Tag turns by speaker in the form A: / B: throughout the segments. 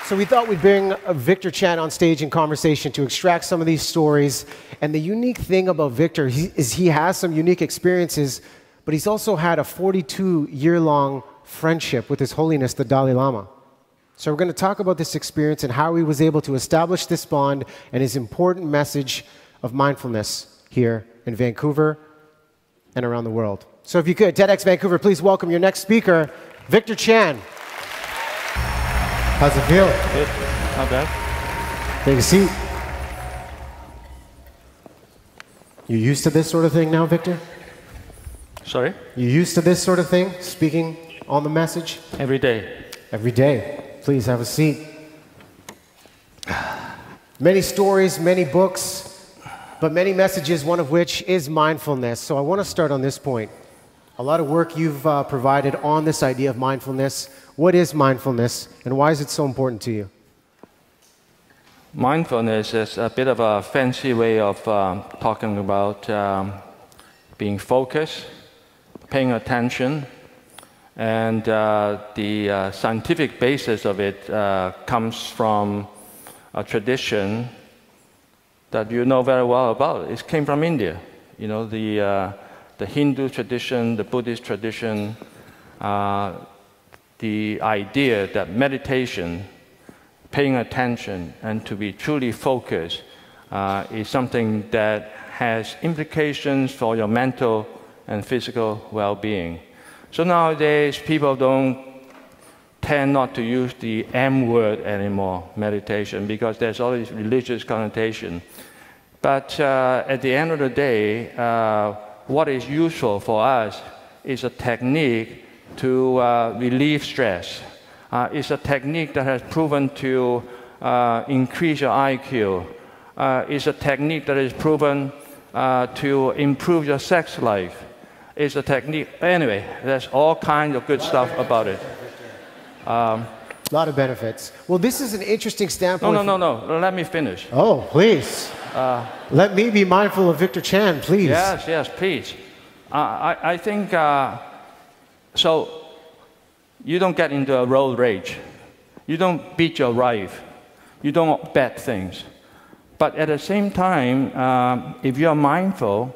A: So we thought we'd bring Victor Chan on stage in conversation to extract some of these stories. And the unique thing about Victor is he has some unique experiences, but he's also had a 42-year-long friendship with His Holiness, the Dalai Lama. So we're going to talk about this experience and how he was able to establish this bond and his important message of mindfulness here in Vancouver and around the world. So if you could, TEDx Vancouver, please welcome your next speaker, Victor Chan. How's it feel?
B: Good. Not bad.
A: Take a seat. You used to this sort of thing now, Victor?
B: Sorry?
A: You used to this sort of thing, speaking on the message?
B: Every day.
A: Every day. Please have a seat. Many stories, many books, but many messages, one of which is mindfulness. So I want to start on this point. A lot of work you've provided on this idea of mindfulness. What is mindfulness, and why is it so important to you?
B: Mindfulness is a bit of a fancy way of talking about being focused, paying attention, and the scientific basis of it comes from a tradition that you know very well about. It came from India. You know, the Hindu tradition, the Buddhist tradition, the idea that meditation, paying attention, and to be truly focused is something that has implications for your mental and physical well-being. So nowadays, people tend not to use the M word anymore, meditation, because there's all this religious connotation. But at the end of the day, what is useful for us is a technique to relieve stress. It's a technique that has proven to increase your IQ. It's a technique that is proven to improve your sex life. It's a technique, anyway, there's all kinds of good stuff about it.
A: A lot of benefits. Well, this is an interesting standpoint.
B: No, let me finish.
A: Oh, please. Let me be mindful of Victor Chan, please.
B: Yes, please. I think, so you don't get into a road rage. You don't beat your wife. You don't bet things. But at the same time, if you're mindful,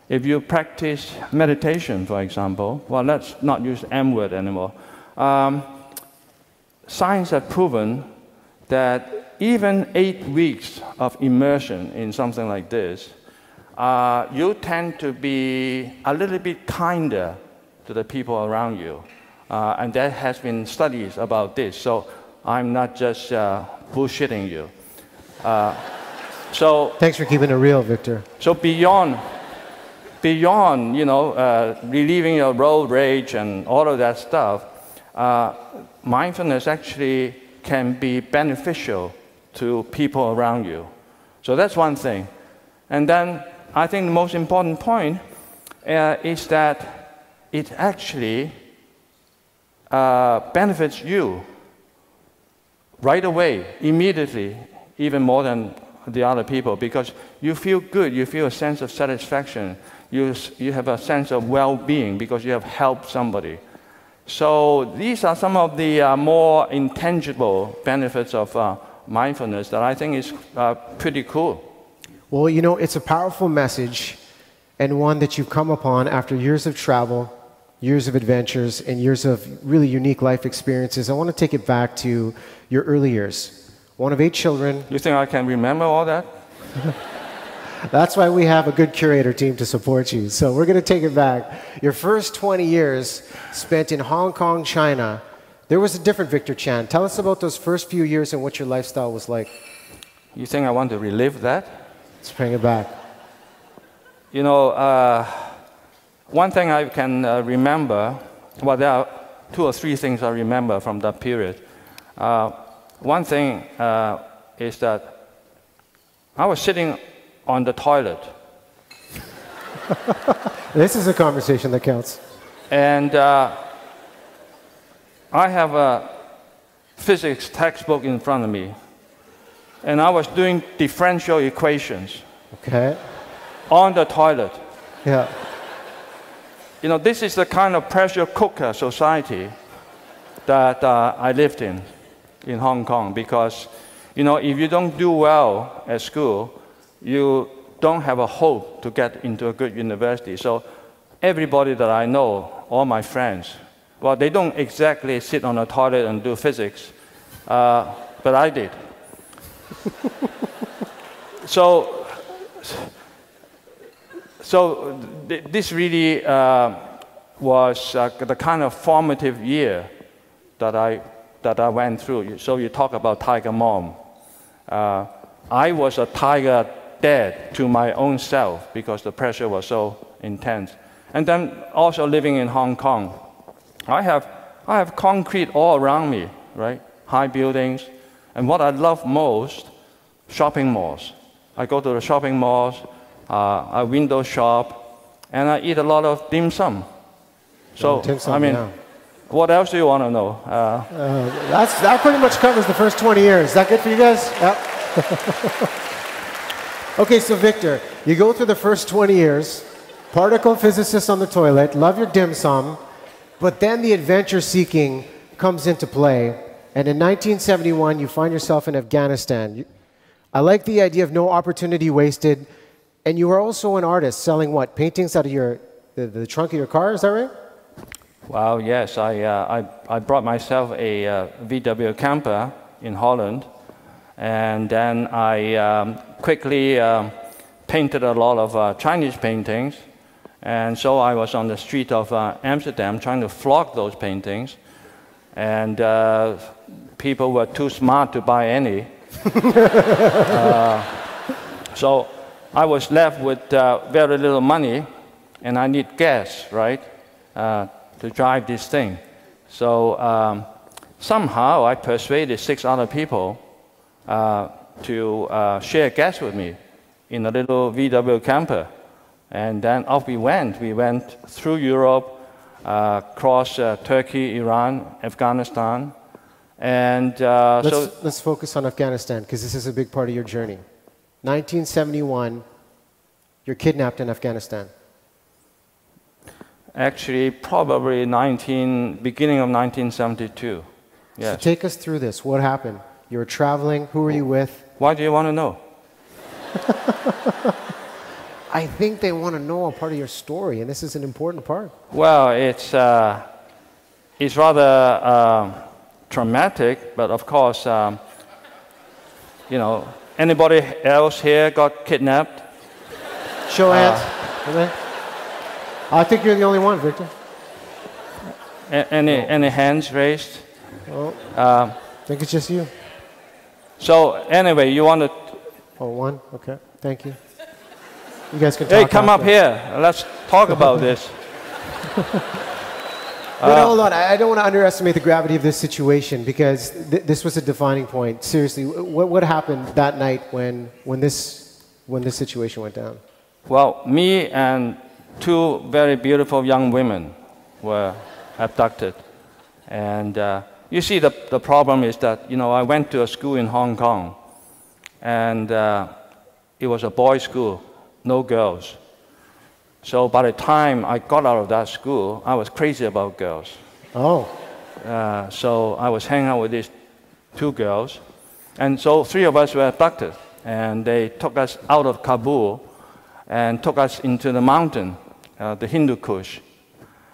B: if you practice meditation, for example, well, let's not use the M word anymore. Science has proven that even 8 weeks of immersion in something like this, you tend to be a little bit kinder to the people around you. And there has been studies about this, so I'm not just bullshitting you. So
A: thanks for keeping it real, Victor.
B: So beyond you know, relieving your road rage and all of that stuff, mindfulness actually can be beneficial to people around you. So that's one thing. And then I think the most important point is that it actually benefits you right away, immediately, even more than the other people, because you feel good, you feel a sense of satisfaction, you have a sense of well-being because you have helped somebody. So these are some of the more intangible benefits of mindfulness that I think is pretty cool.
A: Well, you know, it's a powerful message, and one that you've come upon after years of travel, years of adventures, and years of really unique life experiences. I want to take it back to your early years. One of 8 children.
B: You think I can remember all that?
A: That's why we have a good curator team to support you. So we're going to take it back. Your first 20 years spent in Hong Kong, China. There was a different Victor Chan. Tell us about those first few years and what your lifestyle was like.
B: You think I want to relive that?
A: Let's bring it back.
B: You know, one thing I can remember, well, there are 2 or 3 things I remember from that period. One thing is that I was sitting on the toilet.
A: This is a conversation that counts.
B: And I have a physics textbook in front of me. And I was doing differential equations.
A: Okay.
B: On the toilet.
A: Yeah.
B: You know, this is the kind of pressure cooker society that I lived in. in Hong Kong because, you know, if you don't do well at school, you don't have a hope to get into a good university. So everybody that I know, all my friends, well, they don't exactly sit on a toilet and do physics, but I did. So this really was the kind of formative year that I went through. So you talk about tiger mom. I was a tiger dad to my own self because the pressure was so intense. And then also living in Hong Kong, I have concrete all around me, right? High buildings. And what I love most, shopping malls. I go to the shopping malls, I window shop, and I eat a lot of dim sum. So,
A: dim sum,
B: I mean,
A: yeah.
B: What else do you want to know?
A: That pretty much covers the first 20 years. Is that good for you guys? Yep. Okay, so Victor, you go through the first 20 years, particle physicist on the toilet, love your dim sum, but then the adventure seeking comes into play, and in 1971 you find yourself in Afghanistan. I like the idea of no opportunity wasted, and you were also an artist selling what? Paintings out of the trunk of your car, is that right?
B: Well, yes, I brought myself a VW camper in Holland, and then I quickly painted a lot of Chinese paintings, and so I was on the street of Amsterdam trying to flog those paintings, and people were too smart to buy any. So I was left with very little money, and I need gas, right, to drive this thing. So somehow I persuaded 6 other people to share gas with me in a little VW camper. And then off we went. We went through Europe, across Turkey, Iran, Afghanistan. And
A: let's focus on Afghanistan, because this is a big part of your journey. 1971, you're kidnapped in Afghanistan.
B: Actually, probably beginning of 1972. Yes.
A: So take us through this. What happened? You were traveling. Who were you with?
B: Why do you want to know?
A: I think they want to know a part of your story, and this is an important part.
B: Well, it's rather traumatic, but of course, you know, anybody else here got kidnapped?
A: Show hands. I think you're the only one, Victor.
B: Any hands raised?
A: Oh, I think it's just you.
B: So anyway, you want to...
A: Oh, one? Okay, thank you. You guys can talk.
B: Hey, come up here. Let's talk about this.
A: But hold on, I don't want to underestimate the gravity of this situation, because this was a defining point. Seriously, what happened that night when this situation went down?
B: Well, me and 2 very beautiful young women were abducted. And you see, the problem is that, you know, I went to a school in Hong Kong, and it was a boys' school, no girls. So by the time I got out of that school, I was crazy about girls.
A: Oh.
B: So I was hanging out with these 2 girls. And so 3 of us were abducted. And they took us out of Kabul and took us into the mountain, the Hindu Kush.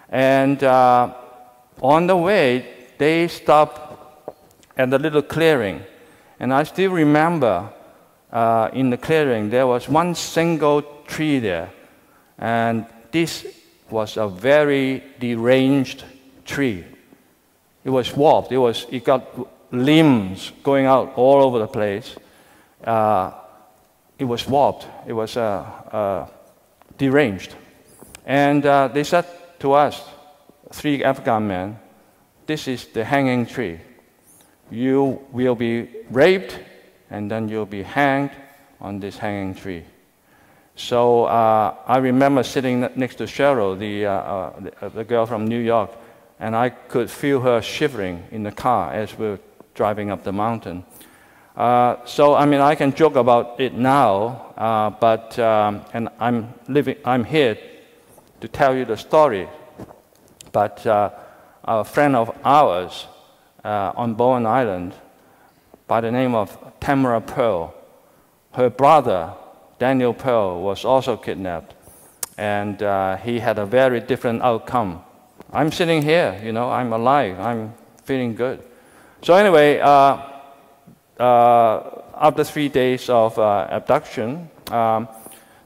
B: And on the way, they stopped at a little clearing. And I still remember in the clearing, there was one single tree there. And this was a very deranged tree. It was warped. It got limbs going out all over the place. It was warped. It was deranged. And they said to us, 3 Afghan men, this is the hanging tree. You will be raped, and then you'll be hanged on this hanging tree. So I remember sitting next to Cheryl, the girl from New York, and I could feel her shivering in the car as we were driving up the mountain. So I mean, I can joke about it now, but and I'm here to tell you the story. But a friend of ours on Bowen Island by the name of Tamara Pearl. Her brother, Daniel Pearl, was also kidnapped, and he had a very different outcome. I'm sitting here, you know, I'm alive, I'm feeling good. So anyway, after 3 days of abduction,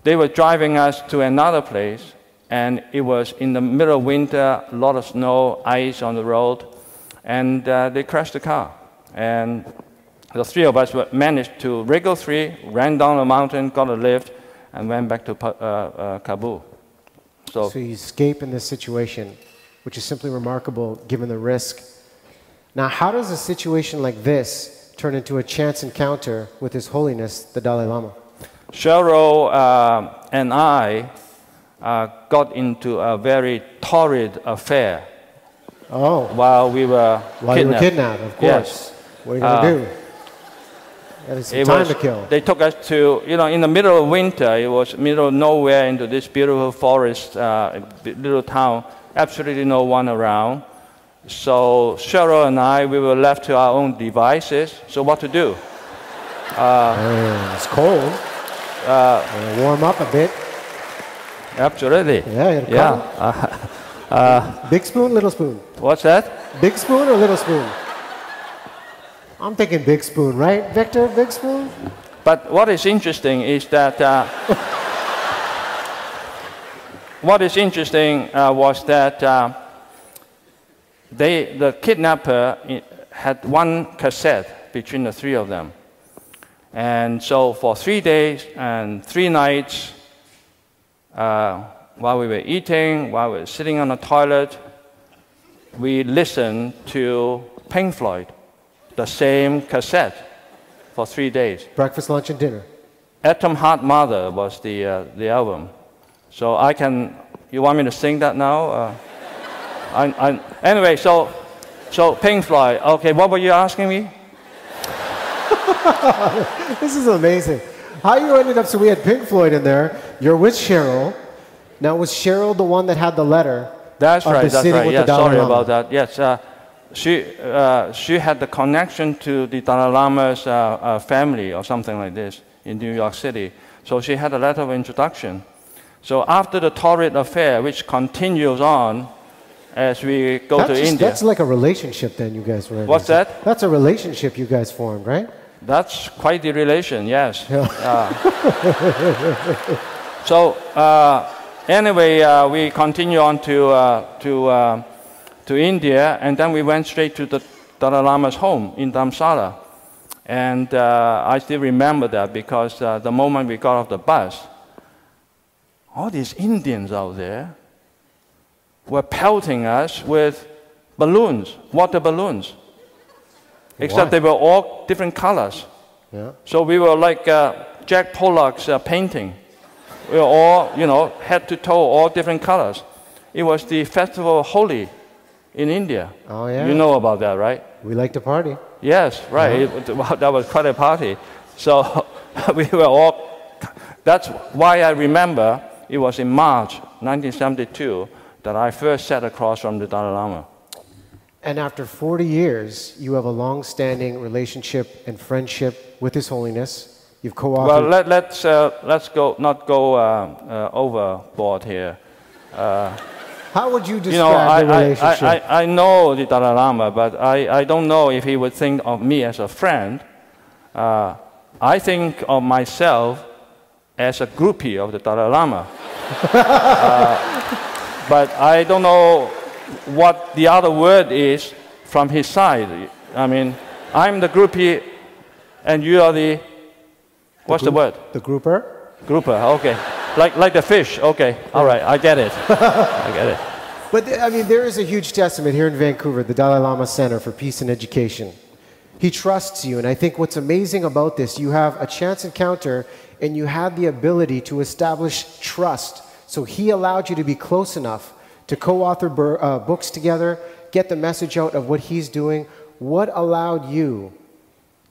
B: they were driving us to another place, and it was in the middle of winter, a lot of snow, ice on the road, and they crashed the car. And the three of us managed to wriggle free, ran down the mountain, got a lift, and went back to Kabul.
A: So you escape in this situation, which is simply remarkable given the risk. Now, how does a situation like this turn into a chance encounter with His Holiness, the Dalai Lama?
B: Cheryl and I got into a very torrid affair.
A: Oh.
B: While we were
A: kidnapped, of course.
B: Yes.
A: What are you going to do? That is some time to kill.
B: They took us to, you know, in the middle of winter, it was middle of nowhere into this beautiful forest, little town, absolutely no one around. So Cheryl and I, we were left to our own devices. So what to do?
A: It's cold. Warm up a bit.
B: Absolutely.
A: Yeah. Big spoon, little spoon.
B: What's that?
A: Big spoon or little spoon? I'm thinking big spoon, right, Victor? Big spoon?
B: But what is interesting is that was that the kidnapper had one cassette between the three of them. And so for 3 days and 3 nights, while we were eating, while we were sitting on the toilet, we listened to Pink Floyd, the same cassette, for 3 days.
A: Breakfast, lunch, and dinner.
B: Atom Heart Mother was the album. So I can, you want me to sing that now? Anyway, so Pink Floyd. Okay, what were you asking me?
A: This is amazing. How you ended up, so we had Pink Floyd in there. You're with Cheryl. Now, was Cheryl the one that had the letter?
B: That's right, that's right. Yeah, sorry
A: Lama?
B: about that. Yes, she had the connection to the Dalai Lama's family or something like this in New York City. So she had a letter of introduction. So after the torrid affair, which continues on as we go to India.
A: That's like a relationship then you guys were in.
B: What's that?
A: That's a relationship you guys formed, right?
B: That's quite the relation, yes.
A: Yeah.
B: So anyway, we continue on to India, and then we went straight to the Dalai Lama's home in Dharamsala. And I still remember that because the moment we got off the bus, all these Indians out there were pelting us with balloons, water balloons. Except they were all different colors.
A: Yeah.
B: So we were like Jack Pollock's painting. We were all, you know, head to toe, all different colors. It was the festival of Holi in India.
A: Oh, yeah.
B: You know about that, right?
A: We like to party.
B: Yes, right.
A: Uh-huh.
B: That was quite a party. So we were all, that's why I remember it was in March 1972 that I first sat across from the Dalai Lama.
A: And after 40 years, you have a long-standing relationship and friendship with His Holiness. You've co-authored...
B: Well, let's not go overboard here.
A: How would you describe the relationship?
B: I know the Dalai Lama, but I don't know if he would think of me as a friend. I think of myself as a groupie of the Dalai Lama. But I don't know what the other word is from his side. I mean, I'm the groupie, and you are the what's the word?
A: The grouper?
B: Grouper, okay. Like the fish, okay. All right, I get it. I get it.
A: But, I mean, there is a huge testament here in Vancouver, the Dalai Lama Center for Peace and Education. He trusts you, and I think what's amazing about this, you have a chance encounter, and you have the ability to establish trust. So he allowed you to be close enough to co-author books together, get the message out of what he's doing. What allowed you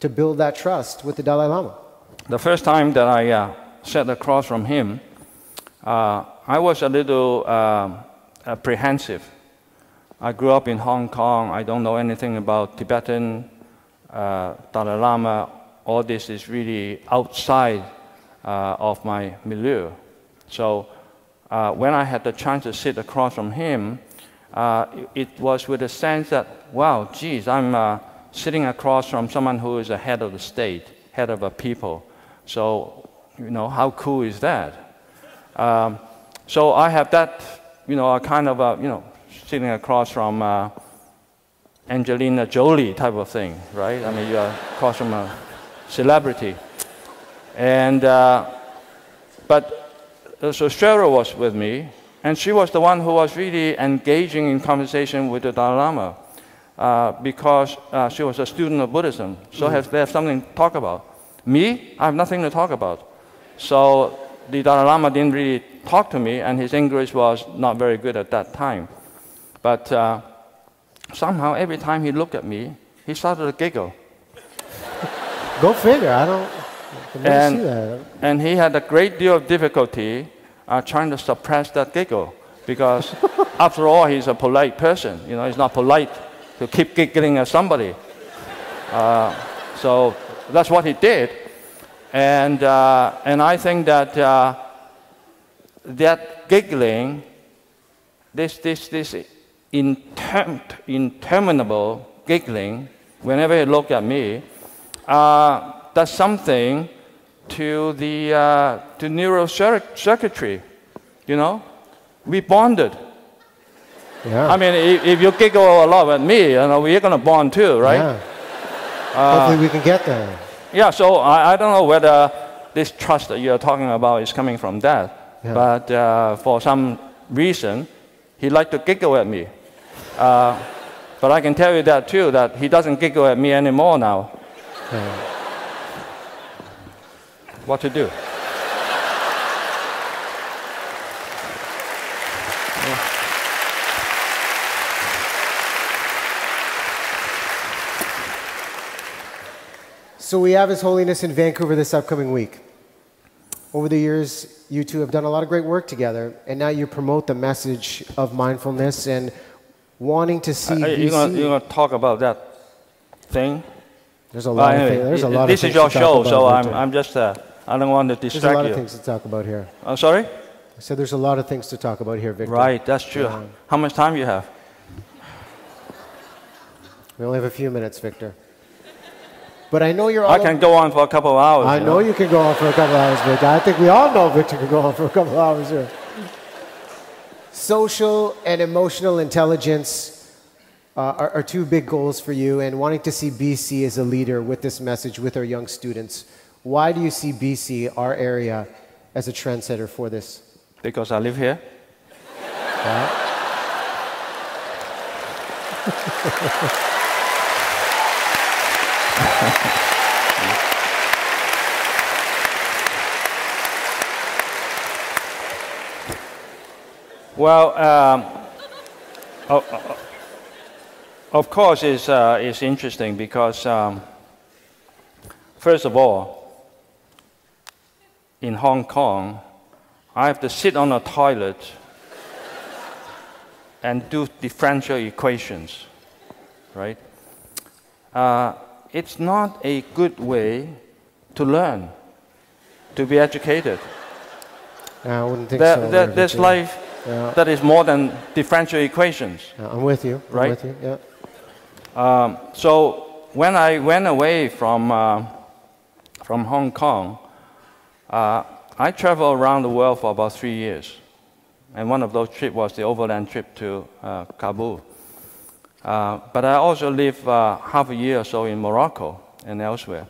A: to build that trust with the Dalai Lama?
B: The first time that I sat across from him, I was a little apprehensive. I grew up in Hong Kong. I don't know anything about Tibetan Dalai Lama, all this is really outside of my milieu. So when I had the chance to sit across from him, it was with a sense that, wow, geez, I'm sitting across from someone who is a head of the state, head of a people. So, you know, how cool is that? So I have that, you know, a kind of, you know, sitting across from Angelina Jolie type of thing, right? I mean, you're across from a celebrity. And, but so Cheryl was with me, and she was the one who was really engaging in conversation with the Dalai Lama because she was a student of Buddhism. So they have something to talk about. Me, I have nothing to talk about. So the Dalai Lama didn't really talk to me, and his English was not very good at that time. But somehow, every time he looked at me, he started to giggle.
A: Go figure. I don't see that.
B: And he had a great deal of difficulty trying to suppress that giggle because, after all, he's a polite person. You know, it's not polite to keep giggling at somebody. So that's what he did. And I think that that giggling, this interminable giggling, whenever he looked at me, does something to the neurocircuitry. You know, we bonded.
A: Yeah.
B: I mean, if you giggle a lot at me, you know, we're going to bond too, right?
A: Yeah. Hopefully we can get there.
B: Yeah, so I don't know whether this trust that you're talking about is coming from that, but for some reason, he liked to giggle at me. But I can tell you that too, that he doesn't giggle at me anymore now.
A: Yeah.
B: What to do?
A: So we have His Holiness in Vancouver this upcoming week. Over the years, you two have done a lot of great work together, and now you promote the message of mindfulness and wanting to see BC.
B: You're going to talk about that thing?
A: There's a lot of things. There's a lot of things.
B: This is your show, so I'm just, I don't want to distract you.
A: There's a lot of things to talk about here.
B: I'm sorry?
A: I said there's a lot of things to talk about here, Victor.
B: Right, that's true. How much time you have?
A: We only have a few minutes, Victor. But I know you're all...
B: I can go on for a couple of hours.
A: I know you can go on for a couple of hours, Victor. I think we all know Victor can go on for a couple of hours here. Social and emotional intelligence are two big goals for you, and wanting to see BC as a leader with this message with our young students. Why do you see BC, our area, as a trendsetter for this?
B: Because I live here. Well, of course, it's interesting because, first of all, in Hong Kong, I have to sit on a toilet and do differential equations, right? It's not a good way to learn, to be educated.
A: I wouldn't think so.
B: There's life that is more than differential equations.
A: I'm with you.
B: Right?
A: I'm with you. Yeah.
B: So when I went away from Hong Kong, I traveled around the world for about 3 years. And one of those trips was the overland trip to Kabul. But I also lived half a year or so in Morocco and elsewhere.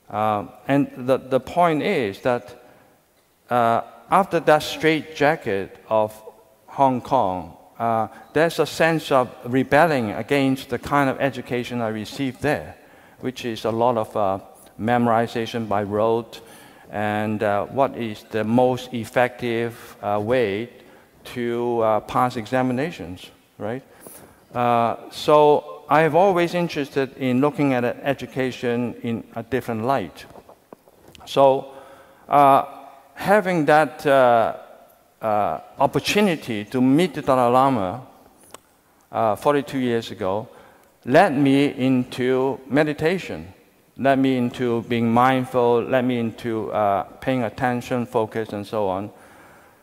B: And the point is that after that straitjacket of Hong Kong, there's a sense of rebelling against the kind of education I received there, which is a lot of memorization by rote, and what is the most effective way to pass examinations, right? So I have always interested in looking at education in a different light. So having that opportunity to meet the Dalai Lama 42 years ago, led me into meditation, led me into being mindful, led me into paying attention, focus, and so on.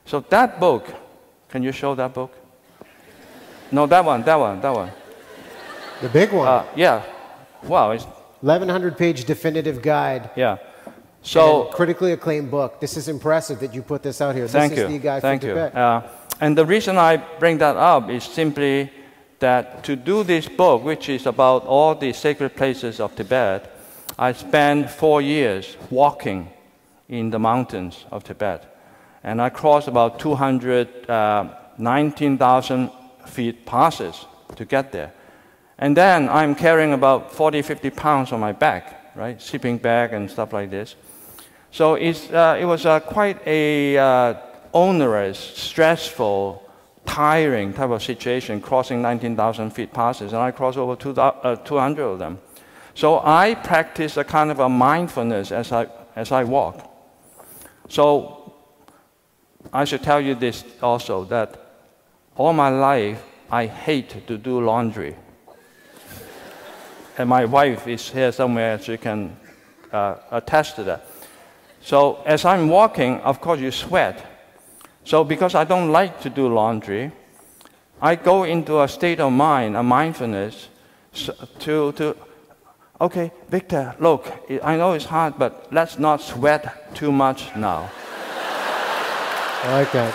B: So that book, can you show that book? No, that one.
A: The big one.
B: Yeah. Wow. It's
A: 1,100-page definitive guide.
B: Yeah. So
A: critically acclaimed book. This is impressive that you put this out here.
B: Thank
A: this
B: you.
A: is the guide
B: Thank
A: for
B: you.
A: Tibet.
B: And the reason I bring that up is simply that to do this book, which is about all the sacred places of Tibet, I spent 4 years walking in the mountains of Tibet. And I crossed about 19,000 feet passes to get there. And then I'm carrying about 40, 50 pounds on my back, right? Sleeping bag and stuff like this. So it was quite a onerous, stressful, tiring type of situation, crossing 19,000 feet passes, and I crossed over 200 of them. So I practice a kind of a mindfulness as I walk. So I should tell you this also, that all my life I hate to do laundry. And my wife is here somewhere, she can attest to that. So as I'm walking, of course you sweat. So because I don't like to do laundry, I go into a state of mind, a mindfulness, okay, Victor, look, I know it's hard, but let's not sweat too much now.
A: I like that.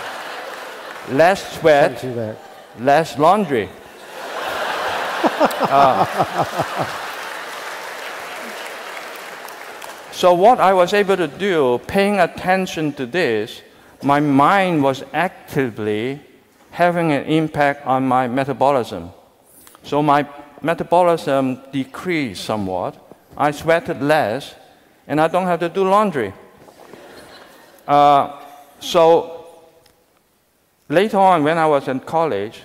B: Less sweat, less laundry. So what I was able to do, paying attention to this, my mind was actively having an impact on my metabolism. So my metabolism decreased somewhat. I sweated less, and I don't have to do laundry. So later on, when I was in college,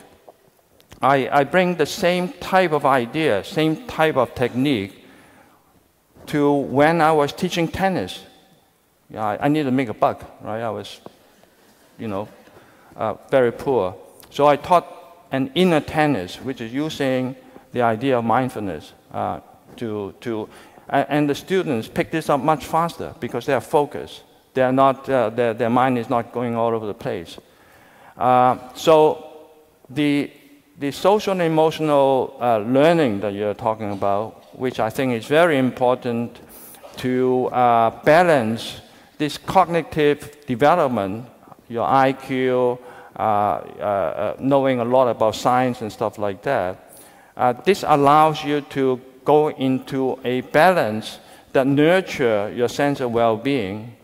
B: I bring the same type of idea, same type of technique to when I was teaching tennis. Yeah, I needed to make a buck, right? I was, very poor. So I taught an inner tennis, which is using the idea of mindfulness and the students pick this up much faster because they are focused. They are not, their mind is not going all over the place. So the social and emotional learning that you're talking about, which I think is very important to balance this cognitive development, your IQ, knowing a lot about science and stuff like that. This allows you to go into a balance that nurtures your sense of well-being,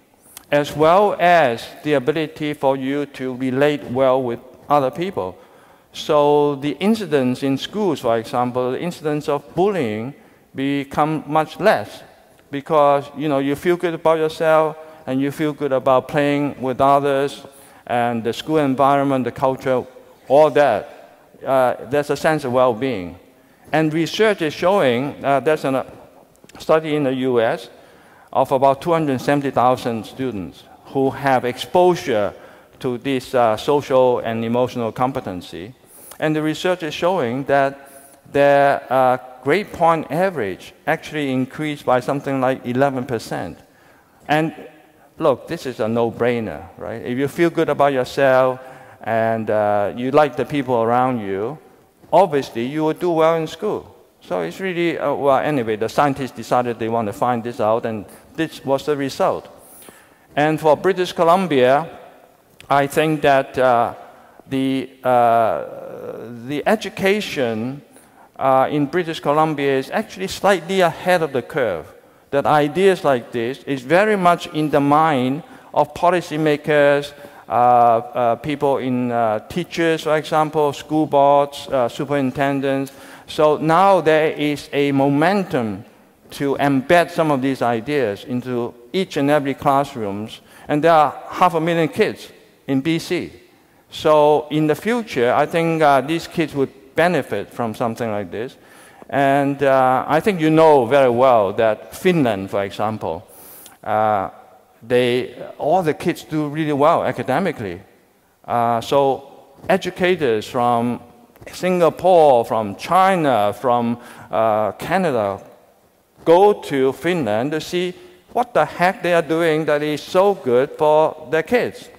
B: as well as the ability for you to relate well with other people. So the incidents in schools, for example, the incidents of bullying become much less because you feel good about yourself and you feel good about playing with others and the school environment, the culture, all that. There's a sense of well-being. And research is showing, there's a study in the US of about 270,000 students who have exposure to this social and emotional competency. And the research is showing that their grade point average actually increased by something like 11%. And look, this is a no-brainer, right? If you feel good about yourself and you like the people around you, obviously you will do well in school. So it's really, well, anyway, the scientists decided they want to find this out, and this was the result. And for British Columbia, I think that the education in British Columbia is actually slightly ahead of the curve. That ideas like this is very much in the mind of policymakers, people in teachers, for example, school boards, superintendents. So now there is a momentum to embed some of these ideas into each and every classrooms. And there are 500,000 kids in BC. So in the future, I think these kids would benefit from something like this. And I think you know very well that Finland, for example, all the kids do really well academically. So educators from Singapore, from China, from Canada, go to Finland to see what the heck they are doing that is so good for their kids.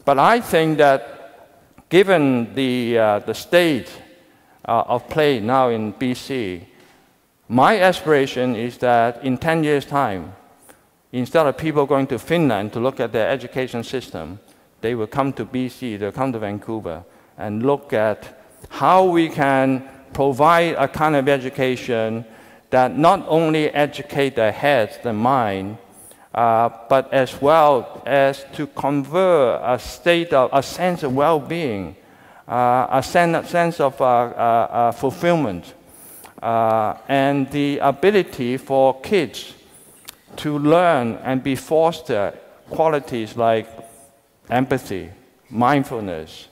B: But I think that given the state of play now in BC, my aspiration is that in 10 years' time, instead of people going to Finland to look at their education system, they will come to BC, they'll come to Vancouver, and look at how we can provide a kind of education that not only educate their heads, their mind, but as well as to convert a sense of well-being, a sense of fulfillment, and the ability for kids to learn and be fostered qualities like empathy, mindfulness,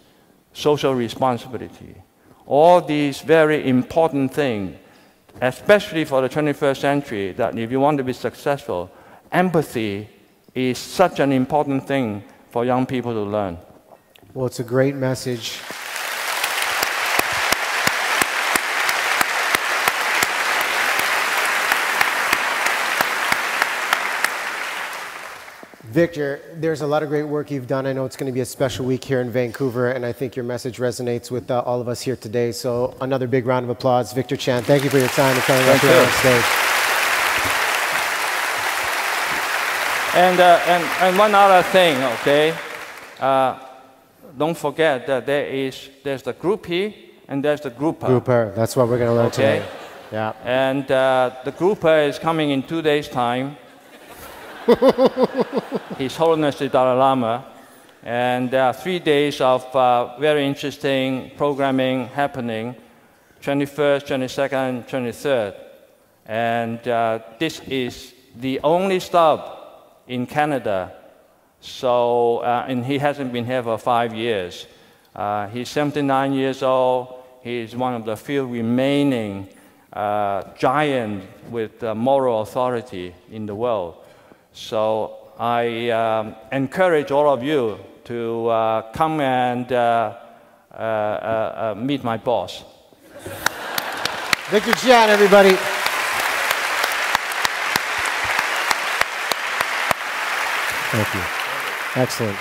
B: social responsibility. All these very important things, especially for the 21st century, that if you want to be successful, empathy is such an important thing for young people to learn.
A: Well, it's a great message. Victor, there's a lot of great work you've done. I know it's going to be a special week here in Vancouver, and I think your message resonates with all of us here today. So another big round of applause. Victor Chan, thank you for your time and coming up here on stage.
B: And one other thing, okay? Don't forget that there's the groupie and there's the grouper.
A: Grouper, that's what we're going to learn today. Yeah.
B: And the grouper is coming in 2 days' time. His Holiness the Dalai Lama, and there are 3 days of very interesting programming happening, 21st, 22nd, 23rd. And this is the only stop in Canada. So, and he hasn't been here for 5 years. He's 79 years old. He's one of the few remaining giants with moral authority in the world. So I encourage all of you to come and meet my boss.
A: Victor Chan, everybody. Thank you. Excellent.